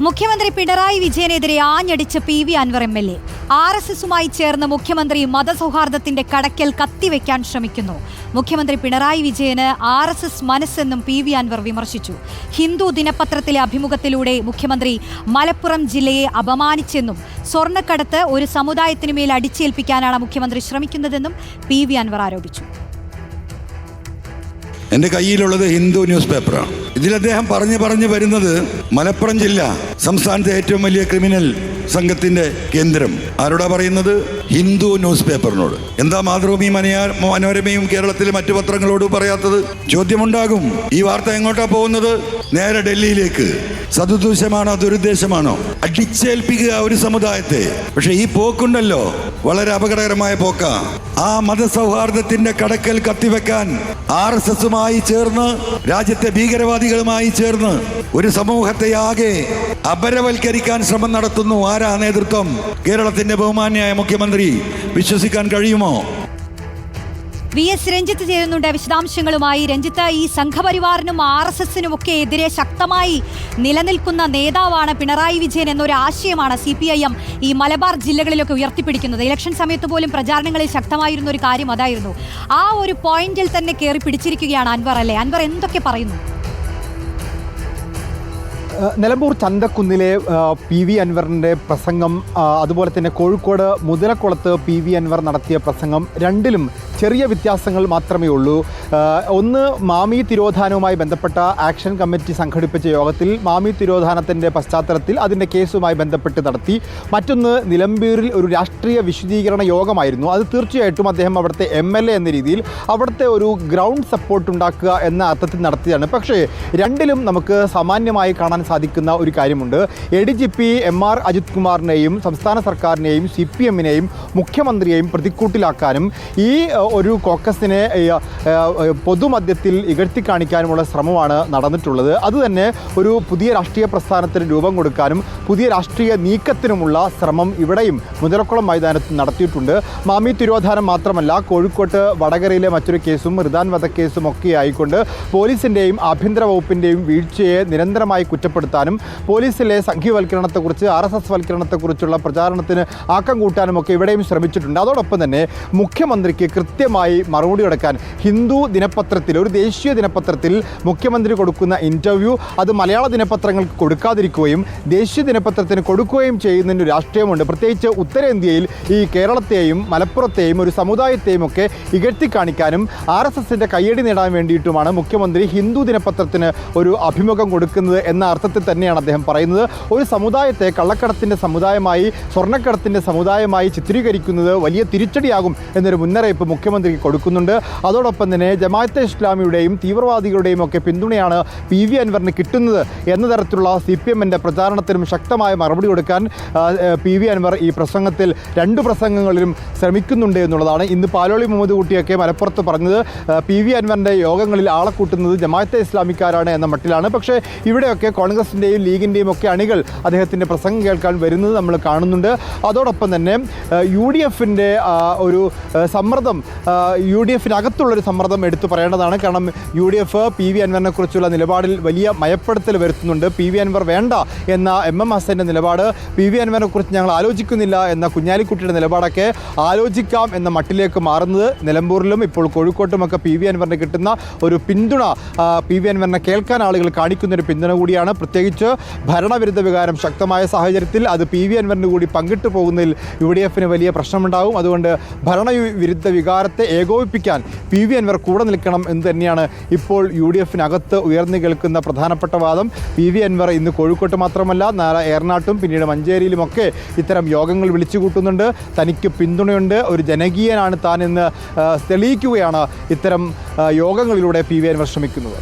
മുഖ്യമന്ത്രി Pinarayi വിജയനെതിരെ ആഞ്ഞടിച്ച് PV Anwar MLA. RSSുമായി ചേർന്ന് മുഖ്യമന്ത്രി മതസൗഹാർദ്ദത്തിന്റെ കടക്കൽ കത്തിവെക്കാൻ ശ്രമിക്കുന്നു. മുഖ്യമന്ത്രി പിണറായി വിജയന് RSS മനസ്സെന്നും PV അൻവർ വിമർശിച്ചു. ഹിന്ദു ദിനപത്രത്തിലെ അഭിമുഖത്തിലൂടെ മുഖ്യമന്ത്രി മലപ്പുറം ജില്ലയെ അപമാനിച്ചെന്നും സ്വർണ്ണക്കടത്ത് ഒരു സമുദായത്തിനു മേൽ അടിച്ചേൽപ്പിക്കാനാണ് മുഖ്യമന്ത്രി ശ്രമിക്കുന്നതെന്നും PV അൻവർ ആരോപിച്ചു. എൻ്റെ കയ്യിലുള്ളത് ഹിന്ദു ന്യൂസ് പേപ്പറാണ്. ഇതിൽ അദ്ദേഹം പറഞ്ഞു വരുന്നത് മലപ്പുറം ജില്ല സംസ്ഥാനത്തെ ഏറ്റവും വലിയ ക്രിമിനൽ സംഘത്തിന്റെ കേന്ദ്രം. ആരോടാ പറയുന്നത്? ഹിന്ദു ന്യൂസ് പേപ്പറിനോട്. എന്താ മാതൃഭൂമി മനോരമയും കേരളത്തിലെ മറ്റു പത്രങ്ങളോട് പറയാത്തത്? ചോദ്യമുണ്ടാകും. ഈ വാർത്ത എങ്ങോട്ടാ പോകുന്നത്? നേരെ ഡൽഹിയിലേക്ക്. സതുദ്ദേശമാണോ ദുരുദ്ദേശമാണോ? അടിച്ചേൽപ്പിക്കുക ഒരു സമുദായത്തെ. പക്ഷെ ഈ പോക്കുണ്ടല്ലോ, വളരെ അപകടകരമായ പോക്ക. ആ മതസൗഹാർദ്ദത്തിന്റെ കടക്കൽ കത്തിവെക്കാൻ RSSുമായി ചേർന്ന്, രാജ്യത്തെ ഭീകരവാദികളുമായി ചേർന്ന് ഒരു സമൂഹത്തെ ആകെ അപരവൽക്കരിക്കാൻ ശ്രമം നടത്തുന്നു. ആരാ നേതൃത്വം? കേരളത്തിന്റെ ബഹുമാന്യായ മുഖ്യമന്ത്രി. വിശ്വസിക്കാൻ കഴിയുമോ? VS രഞ്ജിത്ത് ചേരുന്നുണ്ട് വിശദാംശങ്ങളുമായി. രഞ്ജിത്ത്, ഈ സംഘപരിവാറിനും RSSനും ഒക്കെ എതിരെ ശക്തമായി നിലനിൽക്കുന്ന നേതാവാണ് പിണറായി വിജയൻ എന്നൊരു ആശയമാണ് CPIM ഈ മലബാർ ജില്ലകളിലൊക്കെ ഉയർത്തിപ്പിടിക്കുന്നത്. ഇലക്ഷൻ സമയത്ത് പോലും പ്രചാരണങ്ങളിൽ ശക്തമായിരുന്ന ഒരു കാര്യം അതായിരുന്നു. ആ ഒരു പോയിന്റിൽ തന്നെ കയറി പിടിച്ചിരിക്കുകയാണ് അൻവർ, അല്ലേ? അൻവർ എന്തൊക്കെ പറയുന്നു? നിലമ്പൂർ ചന്തക്കുന്നിലെ PV അൻവറിൻ്റെ പ്രസംഗം, അതുപോലെ തന്നെ കോഴിക്കോട് മുതലക്കുളത്ത് PV അൻവർ നടത്തിയ പ്രസംഗം, രണ്ടിലും ചെറിയ വ്യത്യാസങ്ങൾ മാത്രമേ ഉള്ളൂ. ഒന്ന്, മാമി തിരോധാനവുമായി ബന്ധപ്പെട്ട ആക്ഷൻ കമ്മിറ്റി സംഘടിപ്പിച്ച യോഗത്തിൽ മാമി തിരോധാനത്തിൻ്റെ പശ്ചാത്തലത്തിൽ അതിൻ്റെ കേസുമായി ബന്ധപ്പെട്ട് നടത്തി. മറ്റൊന്ന്, നിലമ്പൂരിൽ ഒരു രാഷ്ട്രീയ വിശദീകരണ യോഗമായിരുന്നു. അത് തീർച്ചയായിട്ടും അദ്ദേഹം അവിടുത്തെ MLA എന്ന രീതിയിൽ അവിടുത്തെ ഒരു ഗ്രൗണ്ട് സപ്പോർട്ട് ഉണ്ടാക്കുക എന്ന അർത്ഥത്തിൽ നടത്തിയതാണ്. പക്ഷേ രണ്ടിലും നമുക്ക് സാമാന്യമായി കാണാൻ സാധിക്കുന്ന ഒരു കാര്യമുണ്ട്. ADGP MR അജിത് കുമാറിനെയും സംസ്ഥാന സർക്കാരിനെയും CPMനെയും മുഖ്യമന്ത്രിയെയും പ്രതിക്കൂട്ടിലാക്കാനും ഈ ഒരു കോക്കസിനെ പൊതുമധ്യത്തിൽ ഇകഴ്ത്തി കാണിക്കാനുമുള്ള ശ്രമമാണ് നടന്നിട്ടുള്ളത്. അതുതന്നെ ഒരു പുതിയ രാഷ്ട്രീയ പ്രസ്ഥാനത്തിന് രൂപം കൊടുക്കാനും പുതിയ രാഷ്ട്രീയ നീക്കത്തിനുമുള്ള ശ്രമം ഇവിടെയും മുതലക്കുളം മൈതാനത്ത് നടത്തിയിട്ടുണ്ട്. മാമി തിരോധാനം മാത്രമല്ല, കോഴിക്കോട്ട് വടകരയിലെ മറ്റൊരു കേസും റിദാൻ വധക്കേസും ഒക്കെ ആയിക്കൊണ്ട് പോലീസിൻ്റെയും ആഭ്യന്തര വകുപ്പിൻ്റെയും വീഴ്ചയെ നിരന്തരമായി കുറ്റപ്പെടുത്താനും പോലീസിലെ സംഘീയവൽക്കരണത്തെക്കുറിച്ച് RSS വൽക്കരണത്തെക്കുറിച്ചുള്ള പ്രചാരണത്തിന് ആക്കം കൂട്ടാനും ഒക്കെ ഇവിടെയും ശ്രമിച്ചിട്ടുണ്ട്. അതോടൊപ്പം തന്നെ മുഖ്യമന്ത്രിക്ക് കൃത്യമായി മറുപടി കൊടുക്കാൻ ഹിന്ദു ദിനപത്രത്തിൽ, ഒരു ദേശീയ ദിനപത്രത്തിൽ മുഖ്യമന്ത്രി കൊടുക്കുന്ന ഇൻ്റർവ്യൂ അത് മലയാള ദിനപത്രങ്ങൾക്ക് കൊടുക്കാതിരിക്കുകയും ദേശീയ ദിനപത്രത്തിന് കൊടുക്കുകയും ചെയ്യുന്നതിന് രാഷ്ട്രീയമുണ്ട്. പ്രത്യേകിച്ച് ഉത്തരേന്ത്യയിൽ ഈ കേരളത്തെയും മലപ്പുറത്തെയും ഒരു സമുദായത്തെയും ഒക്കെ ഇകഴ്ത്തി കാണിക്കാനും RSSൻ്റെ കയ്യടി നേടാൻ വേണ്ടിയിട്ടുമാണ് മുഖ്യമന്ത്രി ഹിന്ദു ദിനപത്രത്തിന് ഒരു അഭിമുഖം കൊടുക്കുന്നത് എന്ന അർത്ഥത്തിൽ തന്നെയാണ് അദ്ദേഹം പറയുന്നത്. ഒരു സമുദായത്തെ കള്ളക്കടത്തിൻ്റെ സമുദായമായി, സ്വർണ്ണക്കടത്തിൻ്റെ സമുദായമായി ചിത്രീകരിക്കുന്നത് വലിയ തിരിച്ചടിയാകും എന്നൊരു മുന്നറിയിപ്പ് മുഖ്യമന്ത്രിക്ക് കൊടുക്കുന്നുണ്ട്. അതോടൊപ്പം തന്നെ ജമാഅത്തെ ഇസ്ലാമിയുടെയും തീവ്രവാദികളുടെയും ഒക്കെ പിന്തുണയാണ് PV അൻവറിന് കിട്ടുന്നത് എന്ന തരത്തിലുള്ള CPMൻ്റെ പ്രചാരണത്തിനും ശക്തമായ മറുപടി കൊടുക്കാൻ PV അൻവർ ഈ പ്രസംഗത്തിൽ, രണ്ട് പ്രസംഗങ്ങളിലും ശ്രമിക്കുന്നുണ്ട് എന്നുള്ളതാണ്. ഇന്ന് പാലോളി മുഹമ്മദ് കുട്ടിയൊക്കെ മലപ്പുറത്ത് പറഞ്ഞത് PV അൻവറിൻ്റെ യോഗങ്ങളിൽ ആളെ കൂട്ടുന്നത് ജമാഅത്തെ ഇസ്ലാമിക്കാരാണ് എന്ന മട്ടിലാണ്. പക്ഷേ ഇവിടെയൊക്കെ കോൺഗ്രസിൻ്റെയും ലീഗിൻ്റെയും ഒക്കെ അണികൾ അദ്ദേഹത്തിൻ്റെ പ്രസംഗം കേൾക്കാൻ വരുന്നത് നമ്മൾ കാണുന്നുണ്ട്. അതോടൊപ്പം തന്നെ UDFൻ്റെ ഒരു സമ്മർദ്ദം, UDFിനകത്തുള്ളൊരു സമ്മർദ്ദം എടുത്തു പറയേണ്ടതാണ്. കാരണം UDF PV അൻവറിനെ കുറിച്ചുള്ള നിലപാടിൽ വലിയ മയപ്പെടുത്തൽ വരുത്തുന്നുണ്ട്. PV അൻവർ വേണ്ട എന്ന MM ഹസൻ്റെ നിലപാട്, PV അൻവറിനെ കുറിച്ച് ഞങ്ങൾ ആലോചിക്കുന്നില്ല എന്ന കുഞ്ഞാലിക്കുട്ടിയുടെ നിലപാടൊക്കെ ആലോചിക്കാം എന്ന മട്ടിലേക്ക് മാറുന്നത് നിലമ്പൂരിലും ഇപ്പോൾ കോഴിക്കോട്ടുമൊക്കെ PV അൻവറിന് കിട്ടുന്ന ഒരു പിന്തുണ, PV അൻവറിനെ കേൾക്കാൻ ആളുകൾ കാണിക്കുന്നൊരു പിന്തുണ കൂടിയാണ്. പ്രത്യേകിച്ച് ഭരണവിരുദ്ധ വികാരം ശക്തമായ സാഹചര്യത്തിൽ അത് PV അൻവറിന് കൂടി പങ്കിട്ടു പോകുന്നതിൽ UDFന് വലിയ പ്രശ്നമുണ്ടാകും. അതുകൊണ്ട് ഭരണവിരുദ്ധ വികാരത്തെ ഏകോപിപ്പിക്കാൻ PV അൻവർ കൂടെ നിൽക്കണം എന്ന് തന്നെയാണ് ഇപ്പോൾ UDFിനകത്ത് ഉയർന്നു കേൾക്കുന്ന പ്രധാനപ്പെട്ട വാദം. PV അൻവർ ഇന്ന് കോഴിക്കോട്ട് മാത്രമല്ല, നാളെ ഏറനാട്ടും പിന്നീട് മഞ്ചേരിയിലുമൊക്കെ ഇത്തരം യോഗങ്ങൾ വിളിച്ചു കൂട്ടുന്നുണ്ട്. തനിക്ക് പിന്തുണയുണ്ട്, ഒരു ജനകീയനാണ് താൻ എന്ന് തെളിയിക്കുകയാണ് ഇത്തരം യോഗങ്ങളിലൂടെ PV അൻവർ ശ്രമിക്കുന്നത്.